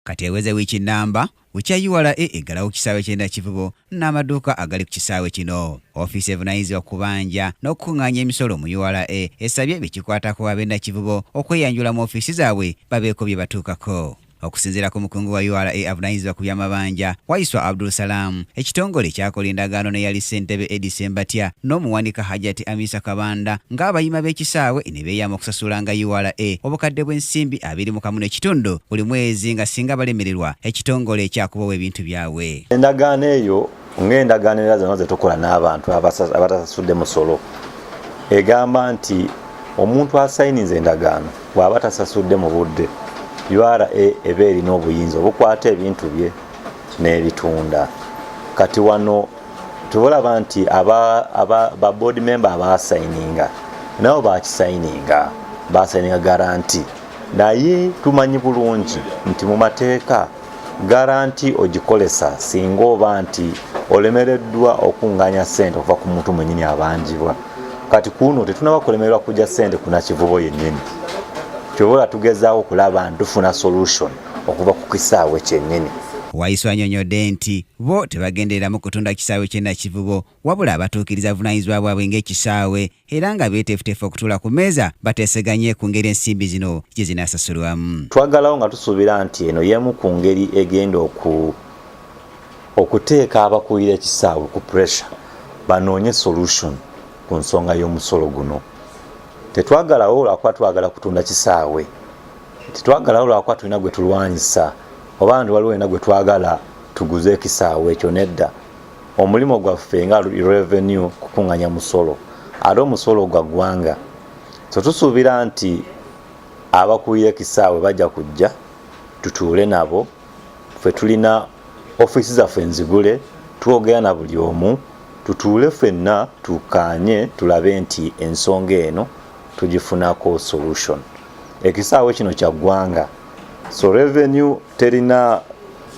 kati eweze wiiki nnamba bukya URA eggalawo kisaawe ky'enda Kivubo n'amaduuka agali ku kisaawe kino. Ofiisi evunaanyizibwa ku kubanja n'okukuŋŋaanya emisolo mu URA esabye bekikwatako ab'enda Kivubo okweyanjula mu ofiisi zaabwe babeeko bye batuukako. Okusinziira ku mukungu wa URA avunaanyizibwa ku by'amabanja Waiswa Abdul Salam, ekitongole kyakola endagaano ne yali ssentebe Edison Batya n'omuwanika Hajati Amisa Kabanda ng'abayima b'ekisaawe ne beeyama okusasulanga URA obukadde bw'ensimbi 21 buli mwezi nga singa balemererwa ekitongole ekyakubawa ebintu byabwe. Endagaano eyo ng'endagaano era zonna ze tukola n'abantu abatasasudde musolo egamba nti omuntu asayiniza endagaano bw'aba tasasudde mu budde URA eba erina obuyinza obukwata ebintu bye n'ebitunda. Kati wano tubulaba nti ba board member abasayininga nabo bakisayininga garanti, naye tumanyi bulungi nti mu mateeka garanti ogikolesa singa oba nti olemereddwa okunganya ssente okuva ku muntu mwennyini abanjibwa. Kati kuno tetunaba kulemererwa kujja ssente kuna Kivubo yennyini. Kyobola tugezaawo kulaba ntufuna solution okuva ku kisaawe kyennyini. Waiswa annyonnyodde nti bo tebagendereramu kutunda kisaawe ky'enda Kivubo wabula abatuukiriza buvunaanyizibwa bwabwe ng'ekisaawe era nga beeteefuteefu okutuula ku mmeeza bateeseganye ku ngeri ensimbi zino gye zinaasasulwamu. Twagalawo nga tusuubira nti eno y'emu ku ngeri egenda okuteeka abakulira ekisaawe ku pressure banoonye solution ku nsonga y'omusolo guno. Tetwagalawo lwakuba twagala kutunda kisaawe, tetwagalawo lwakuba tulina gwe tulwanyisa oba nti waliwo ena gwe twagala tuguze ekisaawe ekyo nedda. Omulimo gwaffe nga revenue kukuŋŋanya musolo ate omusolo gwa ggwanga. So tusuubira nti abakulira ekisaawe bajja kujja tutuule nabo, ffe tulina ofiisi zaffe nzigule, twogera na buli omu, tutuule ffenna tukaanye tulabe nti ensonga eno tugifunako solution. Ekisaawe kino kya ggwanga, so revenue terina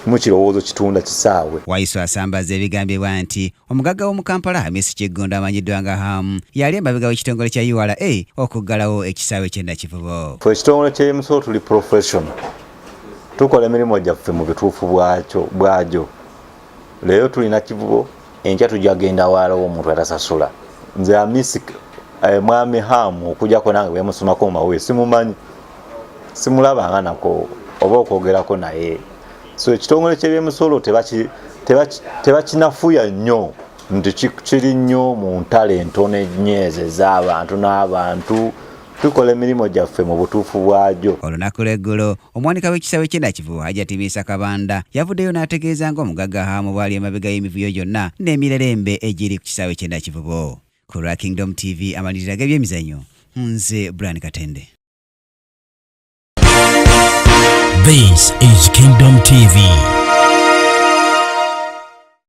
mu kirowoozo kitunda kisaawe. Waiswa asambaza ebigambibwa nti omugagga w'omu Kampala Hamisi Kiggondo amanyiddwa nga Hamu yali emabega w'ekitongole kya URA okuggalawo ekisaawe ky'enda Kivubo. Ffe ekitongole ky'emisolo tuli professional, tukola emirimu gyaffe mu bituufu bwagyo. Leero tulina Kivubo, enkya tujja genda waalawo omuntu atasasula. Nze Hamisi mwami Hamu okujjako nange bwemusomako mu mawulire simumanyi, simulabanga nako oba okwogerako naye. So ekitongole ky'ebyemisolo tebakinafuya nnyo nti kiri nnyo mu ntale entono ennyeeze z'abantu n'abantu. Tukola emirimu gyaffe mu butuufu bwagyo. Olunaku lw'eggulo omuwanika w'ekisaawe ky'enda Kivubo Hajati Amisa Kabanda yavuddeyo n'ategeeza ng'omugagga Hamu bw'ali emabega y'emivuyo gyonna n'emirerembe egiri ku kisaawe ky'enda Kivubo. Ku lwa Kingdom TV amalirira g'ebyemizannyo, nze Brian Katende. This is Kingdom TV.